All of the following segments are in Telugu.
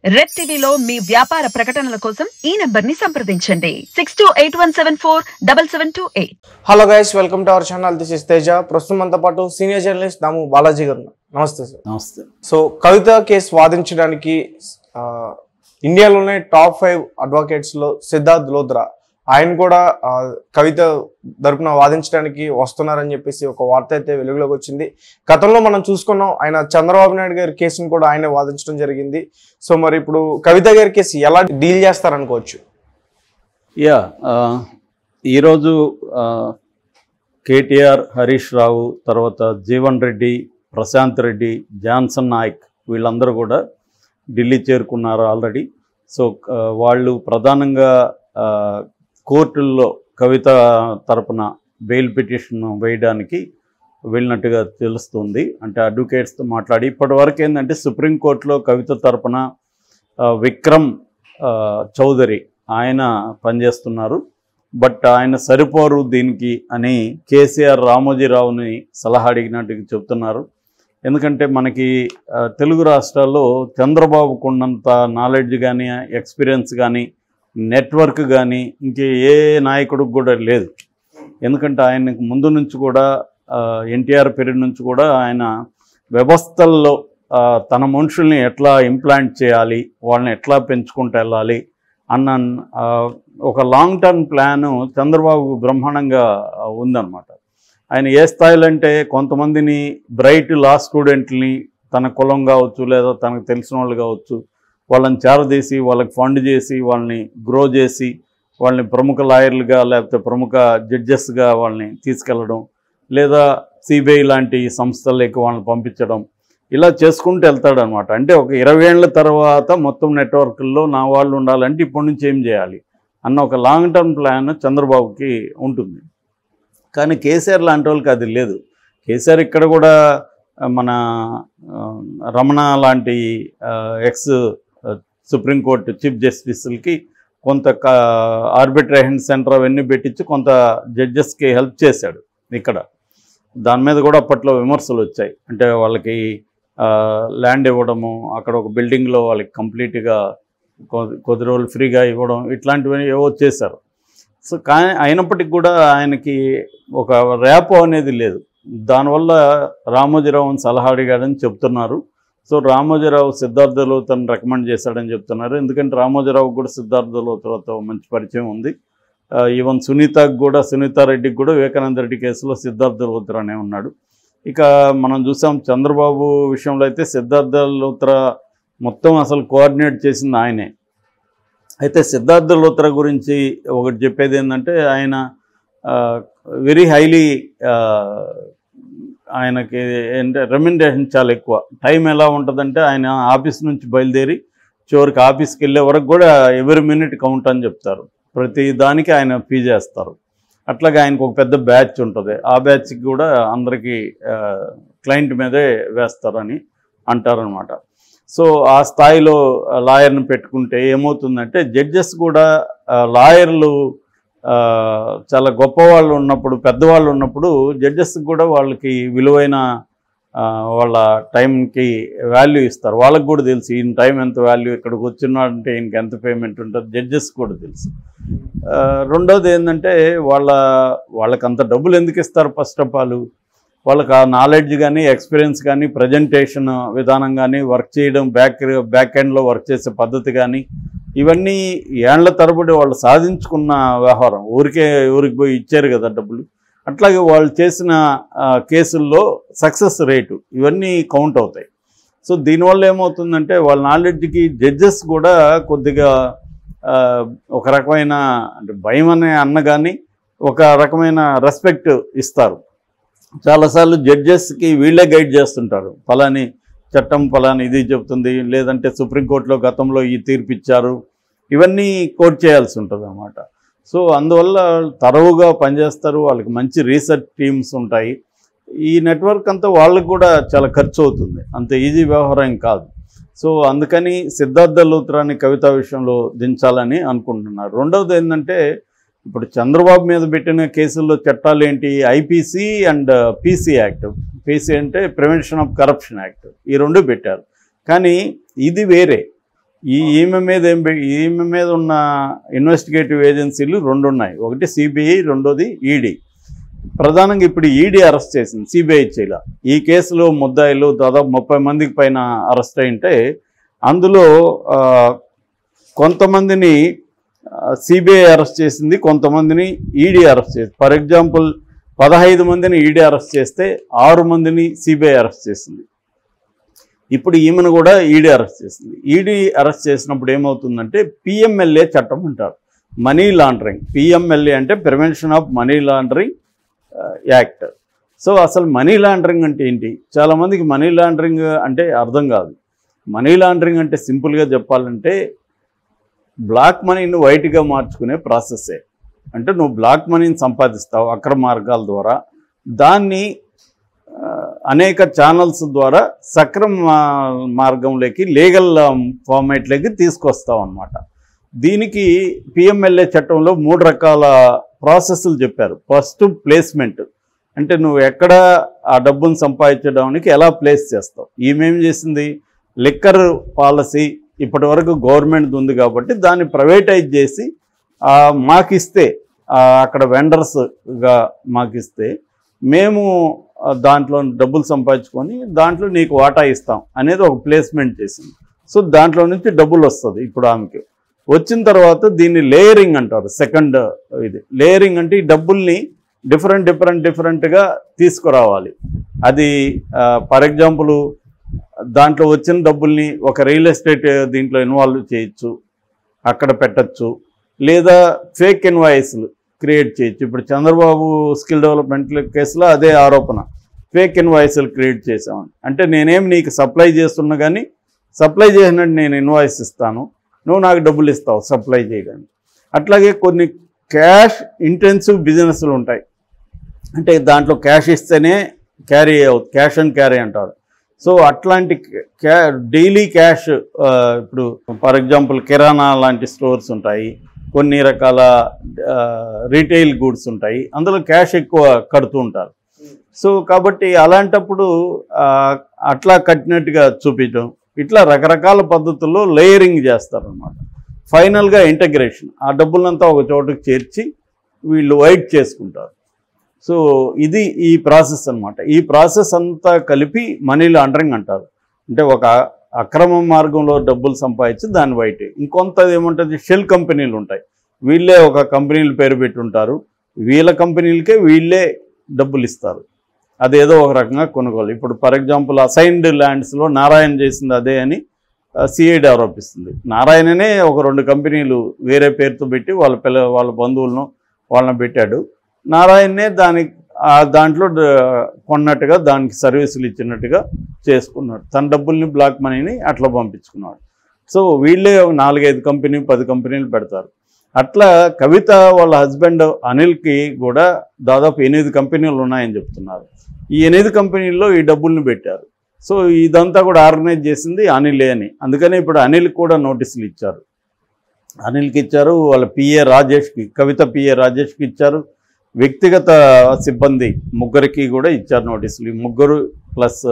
రెడ్ టీవీలో మీ వ్యాపార ప్రకటనల కోసం ఈ నంబర్ ని సంప్రదించండి 6281747728. Hello guys, welcome to our channel. This is Teja. ప్రస్తుతం మనతో పాటు సీనియర్ జర్నలిస్ట్ దాము బాలాజీ గారు. నమస్తే సార్. నమస్తే. సో కవిత కేసు వాదించడానికి ఇండియాలోనే టాప్ 5 అడ్వకేట్స్ లో సిద్ధార్థ్ లోత్రా ఆయన కూడా కవిత తరపున వాదించడానికి వస్తున్నారని చెప్పేసి ఒక వార్త అయితే వెలుగులోకి వచ్చింది. గతంలో మనం చూసుకున్నాం, ఆయన చంద్రబాబు నాయుడు గారి కేసును కూడా ఆయన వాదించడం జరిగింది. సో మరి ఇప్పుడు కవిత గారి కేసు ఎలా డీల్ చేస్తారనుకోవచ్చు? ఈరోజు కేటీఆర్, హరీష్ రావు, తర్వాత జీవన్ రెడ్డి, ప్రశాంత్ రెడ్డి, జాన్సన్ నాయక్ వీళ్ళందరూ కూడా ఢిల్లీ చేరుకున్నారు ఆల్రెడీ. సో వాళ్ళు ప్రధానంగా కోర్టుల్లో కవిత తరపున బెయిల్ పిటిషన్ వేయడానికి వెళ్ళినట్టుగా తెలుస్తుంది. అంటే అడ్వకేట్స్తో మాట్లాడి ఇప్పటివరకు ఏంటంటే సుప్రీంకోర్టులో కవిత తరపున విక్రమ్ చౌదరి ఆయన పనిచేస్తున్నారు. బట్ ఆయన సరిపోరు దీనికి అని కేసీఆర్ రామోజీరావుని సలహా అడిగినట్టుగా చెప్తున్నారు. ఎందుకంటే మనకి తెలుగు రాష్ట్రాల్లో చంద్రబాబుకు ఉన్నంత నాలెడ్జ్ కానీ, ఎక్స్పీరియన్స్ కానీ, నెట్వర్క్ కానీ ఇంకే ఏ నాయకుడికి కూడా లేదు. ఎందుకంటే ఆయనకు ముందు నుంచి కూడా ఎన్టీఆర్ పీరియడ్ నుంచి కూడా ఆయన వ్యవస్థల్లో తన మనుషుల్ని ఎట్లా ఇంప్లాంట్ చేయాలి, వాళ్ళని ఎట్లా పెంచుకుంటూ వెళ్ళాలి అన్న ఒక లాంగ్ టర్మ్ ప్లాను చంద్రబాబు బ్రహ్మాండంగా ఉందన్నమాట. ఆయన ఏ స్థాయిలో అంటే కొంతమందిని బ్రైట్ లా స్టూడెంట్ని తన కులం కావచ్చు లేదా తనకు తెలిసిన వాళ్ళు కావచ్చు వాళ్ళని చేరదీసి వాళ్ళకి ఫండ్ చేసి వాళ్ళని గ్రో చేసి వాళ్ళని ప్రముఖ లాయర్లుగా లేకపోతే ప్రముఖ జడ్జెస్గా వాళ్ళని తీసుకెళ్ళడం, లేదా సిబిఐ లాంటి సంస్థలకి వాళ్ళని పంపించడం, ఇలా చేసుకుంటూ వెళ్తాడనమాట. అంటే ఒక 20 ఏళ్ల తర్వాత మొత్తం నెట్వర్క్ల్లో నా వాళ్ళు ఉండాలంటే ఇప్పటి నుంచి ఏం చేయాలి అన్న ఒక లాంగ్ టర్మ్ ప్లాన్ చంద్రబాబుకి ఉంటుంది. కానీ కేసీఆర్ లాంటి వాళ్ళకి అది లేదు. కేసీఆర్ ఇక్కడ కూడా మన రమణ లాంటి ఎక్స్ సుప్రీంకోర్టు చీఫ్ జస్టిస్లకి కొంత ఆర్బిట్రేషన్ సెంటర్ అవన్నీ పెట్టించి కొంత జడ్జెస్కి హెల్ప్ చేశాడు ఇక్కడ. దాని మీద కూడా అప్పట్లో విమర్శలు వచ్చాయి. అంటే వాళ్ళకి ల్యాండ్ ఇవ్వడము, అక్కడ ఒక బిల్డింగ్లో వాళ్ళకి కంప్లీట్గా కొద్ది రోజులు ఫ్రీగా ఇవ్వడం, ఇట్లాంటివి ఏవో చేశారు. సో కానీ అయినప్పటికీ కూడా ఆయనకి ఒక ర్యాపో అనేది లేదు. దానివల్ల రామోజీరావుని సలహా అడిగాడని చెప్తున్నారు. సో రామోజీరావు సిద్ధార్థ లోత్రాని రికమెండ్ చేశాడని చెప్తున్నారు. ఎందుకంటే రామోజీరావు కూడా సిద్ధార్థ లోత్రాతో మంచి పరిచయం ఉంది. ఈవెన్ సునీతారెడ్డికి కూడా వివేకానంద రెడ్డి కేసులో సిద్ధార్థ లోత్రానే ఉన్నాడు. ఇక మనం చూసాం చంద్రబాబు విషయంలో అయితే సిద్ధార్థ లోత్రా మొత్తం అసలు కోఆర్డినేట్ చేసింది ఆయనే. అయితే సిద్ధార్థ లోత్రా గురించి ఒకటి చెప్పేది ఏంటంటే ఆయన వెరీ హైలీ ఆయనకి రెమ్యునరేషన్ చాలా ఎక్కువ. టైం ఎలా ఉంటుందంటే ఆయన ఆఫీస్ నుంచి బయలుదేరి చివరికి ఆఫీస్కి వెళ్ళే వరకు కూడా ఎవరి మినిట్ కౌంట్ అని చెప్తారు. ప్రతి దానికి ఆయన ఫీ చేస్తారు. అట్లాగే ఆయనకు ఒక పెద్ద బ్యాచ్ ఉంటుంది. ఆ బ్యాచ్కి కూడా అందరికీ క్లయింట్ మీదే వేస్తారని అంటారనమాట. సో ఆ స్థాయిలో లాయర్ని పెట్టుకుంటే ఏమవుతుందంటే జడ్జెస్ కూడా లాయర్లు చాలా గొప్పవాళ్ళు ఉన్నప్పుడు, పెద్దవాళ్ళు ఉన్నప్పుడు జడ్జెస్కి కూడా వాళ్ళకి విలువైన వాళ్ళ టైంకి వాల్యూ ఇస్తారు. వాళ్ళకి కూడా తెలుసు ఈయన టైం ఎంత వాల్యూ, ఇక్కడికి వచ్చినాడంటే ఈయనకి ఎంత పేమెంట్ ఉంటుంది జడ్జెస్ కూడా తెలుసు. రెండోది ఏంటంటే వాళ్ళకి అంత డబ్బులు ఎందుకు ఇస్తారు? ఫస్ట్ ఆఫ్ ఆల్ వాళ్ళకి ఆ నాలెడ్జ్ కానీ, ఎక్స్పీరియన్స్ కానీ, ప్రజెంటేషన్ విధానం కానీ, వర్క్ చేయడం, బ్యాక్ ఎండ్లో వర్క్ చేసే పద్ధతి కానీ, ఇవన్నీ ఏళ్ల తరబడి వాళ్ళు సాధించుకున్న వ్యవహారం. ఊరికి పోయి ఇచ్చారు కదా డబ్బులు. అట్లాగే వాళ్ళు చేసిన కేసుల్లో సక్సెస్ రేటు ఇవన్నీ కౌంట్ అవుతాయి. సో దీనివల్ల ఏమవుతుందంటే వాళ్ళ నాలెడ్జ్కి జడ్జెస్ కూడా కొద్దిగా ఒక రకమైన అంటే భయం అనే అన్న కానీ ఒక రకమైన రెస్పెక్ట్ ఇస్తారు. చాలాసార్లు జడ్జెస్కి వీళ్ళే గైడ్ చేస్తుంటారు. ఫలాని చట్టం ఫలాని ఇది చెప్తుంది, లేదంటే సుప్రీంకోర్టులో గతంలో ఈ తీర్పు ఇచ్చారు, ఇవన్నీ కోట్ చేయాల్సి ఉంటుంది అన్నమాట. సో అందువల్ల తరవుగా పనిచేస్తారు. వాళ్ళకి మంచి రీసెర్చ్ టీమ్స్ ఉంటాయి. ఈ నెట్వర్క్ అంతా వాళ్ళకి కూడా చాలా ఖర్చు అవుతుంది, అంత ఈజీ వ్యవహారం కాదు. సో అందుకని సిద్ధార్థ లోత్రాని కవిత విషయంలో దించాలని అనుకుంటున్నారు. రెండవది ఏంటంటే ఇప్పుడు చంద్రబాబు మీద పెట్టిన కేసుల్లో చట్టాలు ఏంటి? IPC and PC act. PC అంటే ప్రివెన్షన్ ఆఫ్ కరప్షన్ యాక్ట్. ఈ రెండు పెట్టారు. కానీ ఇది వేరే. ఈమె మీద ఉన్న ఇన్వెస్టిగేటివ్ ఏజెన్సీలు 2 ఉన్నాయి. ఒకటి సిబిఐ, రెండోది ఈడీ. ప్రధానంగా ఇప్పుడు ఈడీ అరెస్ట్ చేసింది, సిబిఐ చేయాల. ఈ కేసులో ముద్దాయిలు దాదాపు 30 మందికి పైన అరెస్ట్ అయింటే అందులో కొంతమందిని సిబిఐ అరెస్ట్ చేసింది, కొంతమందిని ఈడీ అరెస్ట్ చేసింది. ఫర్ ఎగ్జాంపుల్ 15 మందిని ఈడీ అరెస్ట్ చేస్తే 6 మందిని సిబిఐ అరెస్ట్ చేసింది. ఇప్పుడు ఈమెను కూడా ఈడీ అరెస్ట్ చేసింది. ఈడీ అరెస్ట్ చేసినప్పుడు ఏమవుతుందంటే పిఎంఎల్ఏ చట్టం అంటారు, మనీ లాండరింగ్. పిఎంఎల్ఏ అంటే prevention of money laundering act. So అసలు మనీ లాండరింగ్ అంటే ఏంటి? చాలామందికి మనీ లాండరింగ్ అంటే అర్థం కాదు. మనీ లాండరింగ్ అంటే సింపుల్గా చెప్పాలంటే బ్లాక్ మనీని వైట్గా మార్చుకునే ప్రాసెస్సే. అంటే నువ్వు బ్లాక్ మనీని సంపాదిస్తావు అక్రమ మార్గాల ద్వారా, దాన్ని అనేక ఛానల్స్ ద్వారా సక్రమ మార్గంలోకి లీగల్ ఫార్మేట్లోకి తీసుకొస్తావు అన్నమాట. దీనికి పిఎంఎల్ఏ చట్టంలో 3 రకాల ప్రాసెస్లు చెప్పారు. ఫస్ట్ ప్లేస్మెంట్, అంటే నువ్వు ఎక్కడ ఆ డబ్బును సంపాదించడానికి ఎలా ప్లేస్ చేస్తావు. ఈమెం చేసింది, లిక్కర్ పాలసీ ఇప్పటి వరకు గవర్నమెంట్ ఉంది కాబట్టి దాన్ని ప్రైవేటైజ్ చేసి మాకిస్తే, అక్కడ వెండర్స్గా మాకిస్తే మేము దాంట్లో డబ్బులు సంపాదించుకొని దాంట్లో నీకు వాటా ఇస్తాం అనేది ఒక ప్లేస్మెంట్ చేసింది. సో దాంట్లో నుంచి డబ్బులు వస్తుంది. ఇప్పుడు ఆమెకి వచ్చిన తర్వాత దీన్ని లేయరింగ్ అంటారు. సెకండ్ ఇది లేయరింగ్ అంటే ఈ డబ్బుల్ని డిఫరెంట్గా తీసుకురావాలి. అది ఫర్ ఎగ్జాంపుల్ దాంట్లో వచ్చిన డబ్బుల్ని ఒక రియల్ ఎస్టేట్ దీంట్లో ఇన్వాల్వ్ చేయొచ్చు, అక్కడ పెట్టచ్చు, లేదా ఫేక్ ఇన్వాయిస్లు క్రియేట్ చేయొచ్చు. ఇప్పుడు చంద్రబాబు స్కిల్ డెవలప్మెంట్ కేసులో అదే ఆరోపణ, ఫేక్ ఇన్వాయిస్లు క్రియేట్ చేసామని. అంటే నేనేం నీకు సప్లై చేస్తున్నా కానీ సప్లై చేసినట్టు నేను ఇన్వాయిస్ ఇస్తాను, నువ్వు నాకు డబ్బులు ఇస్తావు సప్లై చేయడానికి. అట్లాగే కొన్ని క్యాష్ ఇంటెన్సివ్ బిజినెస్లు ఉంటాయి, అంటే దాంట్లో క్యాష్ ఇస్తేనే క్యారీ అవుతుంది, క్యాష్ అండ్ క్యారీ అంటారు. సో అట్లాంటి డైలీ క్యాష్, ఇప్పుడు ఫర్ ఎగ్జాంపుల్ కిరాణా లాంటి స్టోర్స్ ఉంటాయి, కొన్ని రకాల రీటైల్ గూడ్స్ ఉంటాయి, అందులో క్యాష్ ఎక్కువ కడుతూ ఉంటారు. సో కాబట్టి అలాంటప్పుడు అట్లా కట్టినట్టుగా చూపించడం, ఇట్లా రకరకాల పద్ధతుల్లో లేయరింగ్ చేస్తారనమాట. ఫైనల్గా ఇంటగ్రేషన్, ఆ డబ్బులంతా ఒక చోటుకు చేర్చి వీళ్ళు వైట్ చేసుకుంటారు. సో ఇది ఈ ప్రాసెస్ అనమాట. ఈ ప్రాసెస్ అంతా కలిపి మనీ లాండరింగ్ అంటారు. అంటే ఒక అక్రమ మార్గంలో డబ్బులు సంపాదించి దాన్ని వైట్. ఇంకొంత ఏముంటుంది, షెల్ కంపెనీలు ఉంటాయి, వీళ్ళే ఒక కంపెనీలు పేరు పెట్టుంటారు, వీళ్ళ కంపెనీలకే వీళ్ళే డబ్బులు ఇస్తారు, అదేదో ఒక రకంగా కొనుగోలు. ఇప్పుడు ఫర్ ఎగ్జాంపుల్ అసైన్డ్ ల్యాండ్స్లో నారాయణ చేసింది అదే అని సిఐడి ఆరోపిస్తుంది. నారాయణనే ఒక 2 కంపెనీలు వేరే పేరుతో పెట్టి వాళ్ళ బంధువులను వాళ్ళని పెట్టాడు. నారాయణనే దాంట్లో కొన్నట్టుగా దానికి సర్వీసులు ఇచ్చినట్టుగా చేసుకున్నాడు, తన డబ్బుల్ని బ్లాక్ మనీని అట్లా పంపించుకున్నాడు. సో వీళ్ళే 4-5 కంపెనీ 10 కంపెనీలు పెడతారు. అట్లా కవిత వాళ్ళ హస్బెండ్ అనిల్కి కూడా దాదాపు 8 కంపెనీలు ఉన్నాయని చెప్తున్నారు. ఈ 8 కంపెనీల్లో ఈ డబ్బుల్ని పెట్టారు. సో ఇదంతా కూడా ఆర్గనైజ్ చేసింది అనిలే అని. అందుకనే ఇప్పుడు అనిల్కి కూడా నోటీసులు ఇచ్చారు. అనిల్కి ఇచ్చారు, వాళ్ళ పిఏ రాజేష్కి, కవిత పిఏ రాజేష్కి ఇచ్చారు, వ్యక్తిగత సిబ్బంది 3కి కూడా ఇచ్చారు నోటీసులు. ఈ 3 ప్లస్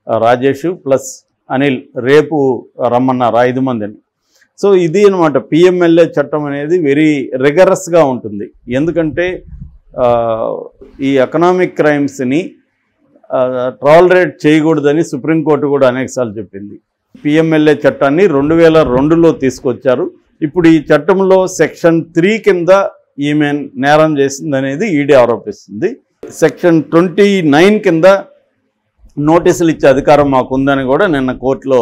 రాజేష్ ప్లస్ అనిల్ రేపు రమ్మన్నారు 5 మందిని. సో ఇది అనమాట పిఎంఎల్ఏ చట్టం అనేది వెరీ రిగరస్గా ఉంటుంది. ఎందుకంటే ఈ ఎకనామిక్ క్రైమ్స్ని టాలరేట్ చేయకూడదని సుప్రీంకోర్టు కూడా అనేకసార్లు చెప్పింది. పిఎంఎల్ఏ చట్టాన్ని 2002లో తీసుకొచ్చారు. ఇప్పుడు ఈ చట్టంలో సెక్షన్ 3 కింద ఈమె నేరం చేసిందనేది ఈడీ ఆరోపిస్తుంది. సెక్షన్ 29 కింద నోటీసులు ఇచ్చే అధికారం మాకుందని కూడా నిన్న కోర్టులో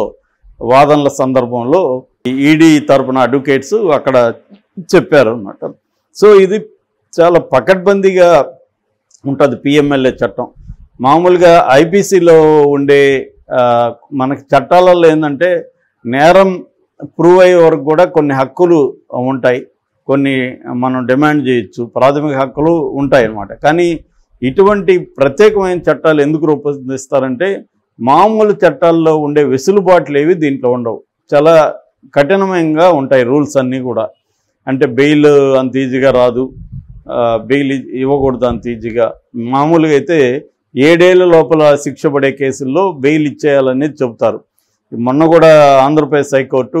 వాదనల సందర్భంలో ఈడీ తరపున అడ్వకేట్స్ అక్కడ చెప్పారు అన్నమాట. సో ఇది చాలా పకడ్బందీగా ఉంటుంది పిఎంఎల్ఏ చట్టం. మామూలుగా ఐపీసీలో ఉండే మనకి చట్టాలలో ఏంటంటే నేరం ప్రూవ్ అయ్యే వరకు కూడా కొన్ని హక్కులు ఉంటాయి, కొన్ని మనం డిమాండ్ చేయొచ్చు, ప్రాథమిక హక్కులు ఉంటాయి అన్నమాట. కానీ ఇటువంటి ప్రత్యేకమైన చట్టాలు ఎందుకు రూపొందిస్తారంటే మామూలు చట్టాల్లో ఉండే వెసులుబాట్లు ఏవి దీంట్లో ఉండవు, చాలా కఠినంగా ఉంటాయి రూల్స్ అన్నీ కూడా. అంటే బెయిల్ అంత ఈజీగా రాదు, బెయిల్ ఇవ్వకూడదు అంత ఈజీగా. మామూలుగా అయితే 7 ఏళ్ల లోపల శిక్ష పడే కేసుల్లో బెయిల్ ఇచ్చేయాలనేది చెబుతారు. మొన్న కూడా ఆంధ్రప్రదేశ్ హైకోర్టు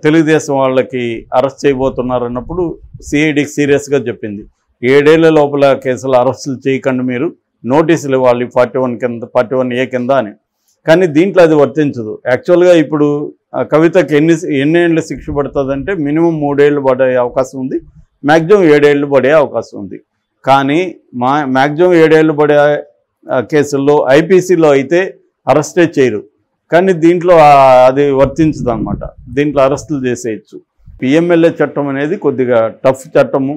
తెలుగుదేశం వాళ్ళకి అరెస్ట్ చేయబోతున్నారు అన్నప్పుడు సిఐడికి సీరియస్గా చెప్పింది, 7 ఏళ్ల లోపల కేసులు అరెస్టులు చేయకండి, మీరు నోటీసులు ఇవ్వాలి 41 కింద 41A కింద అని. కానీ దీంట్లో అది వర్తించదు. యాక్చువల్గా ఇప్పుడు కవితకి ఎన్ని ఏళ్ళు శిక్ష పడుతుందంటే మినిమం 3 ఏళ్ళు పడే అవకాశం ఉంది, మ్యాక్సిమం 7 ఏళ్ళు పడే అవకాశం ఉంది. కానీ మ్యాక్సిమం 7 ఏళ్ళు పడే కేసుల్లో ఐపీసీలో అయితే అరెస్టే చేయరు, కానీ దీంట్లో అది వర్తించదు అనమాట. దీంట్లో అరెస్టులు చేసేయచ్చు. పిఎంఎల్ఏ చట్టం అనేది కొద్దిగా టఫ్ చట్టము.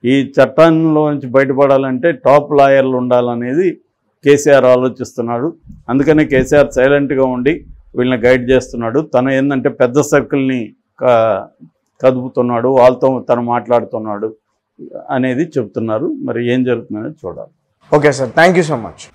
ఈ చట్టంలో నుంచి బయటపడాలంటే టాప్ లాయర్లు ఉండాలనేది కేసీఆర్ ఆలోచిస్తున్నాడు. అందుకనే కేసీఆర్ సైలెంట్గా ఉండి వీళ్ళని గైడ్ చేస్తున్నాడు. తను ఏంటంటే పెద్ద సర్కిల్ని కదుపుతున్నాడు, వాళ్ళతో తను మాట్లాడుతున్నాడు అనేది చెప్తున్నారు. మరి ఏం జరుగుతుందనేది చూడాలి. Okay sir, thank you so much.